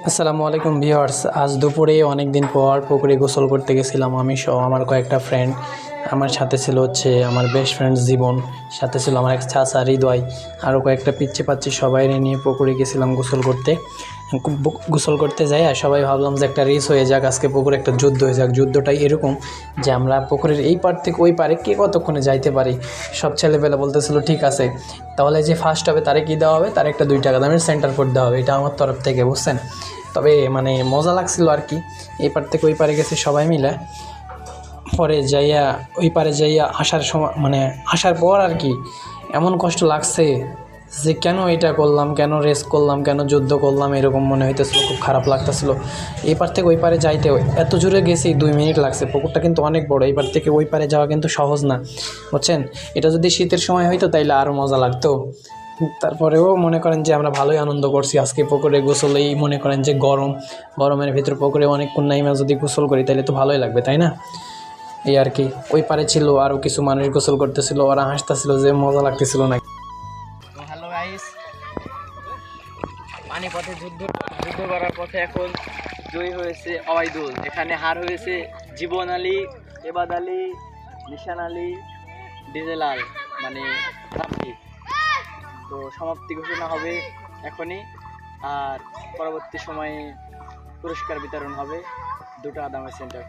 আসসালামু আলাইকুম ভিউয়ার্স। আজ দুপুরে অনেক দিন পর পুকুরে গোসল করতে গেছিলাম আমি সহ আমার কয়েকটা ফ্রেন্ড। আমার সাথে ছিল আমার বেস্ট ফ্রেন্ড জীবন, সাথে ছিল আমার এক চাচা হৃদয়, আরও কয়েকটা পিচ্চি পাচ্ছি সবাই নিয়ে পুকুরে গেছিলাম গোসল করতে। গোসল করতে যাই আর সবাই ভাবলাম যে একটা রেস হয়ে যাক, আজকে পুকুরে একটা যুদ্ধ হয়ে যাক। যুদ্ধটাই এরকম যে আমরা পুকুরের এই পার থেকে ওই পারে কে কতক্ষণে যাইতে পারি। সব ছেলেপেলে বলতেছিল ঠিক আছে, তাহলে যে ফার্স্ট হবে তারে কী দেওয়া হবে, তার একটা 2 টাকা দামের সেন্টার ফুড দেওয়া হবে, এটা আমার তরফ থেকে, বুঝছেন। তবে মজা লাগছিল আর কি। এই পার থেকে ওই পারে গেছি সবাই মিলে। পরে যাইয়া ওই পারে যাইয়া আসার সময় আসার পর আর কি এমন কষ্ট লাগছে যে কেন এটা করলাম, কেন রেস করলাম, কেন যুদ্ধ করলাম, এরকম মনে হইতেছিল। খুব খারাপ লাগতেছিল। এই পার থেকে ওই পারে যাইতে এত জোরে গেছি 2 মিনিট লাগছে। পুকুরটা কিন্তু অনেক বড়, এই পার থেকে ওই পারে যাওয়া কিন্তু সহজ না, বুঝছেন। এটা যদি শীতের সময় হইতো তাইলে আরও মজা লাগতো। তারপরেও মনে করেন যে আমরা ভালোই আনন্দ করছি আজকে পুকুরে গোসলেই। মনে করেন যে গরমের ভিতর পুকুরে অনেকক্ষণ নাইমা যদি গোসল করি তাহলে তো ভালোই লাগবে, তাই না। এই আর কি। ওই পারে ছিল আরও কিছু মানুষ গোসল করতেছিল, ওরা হাসতেছিল যে মজা লাগতেছিল না। হ্যালো গাইস, পানিপথে যুদ্ধ করার পথে এখন জয়ী হয়েছে অবাইদুল। এখানে হার হয়েছে জীবন আলী, এবাদ আলী, নিশান আলী, ডিজেলাল রাফি। তো সমাপ্তি ঘোষণা হবে এখনই, আর পরবর্তী সময়ে পুরস্কার বিতরণ হবে 2 টাকা দামের সেন্টার।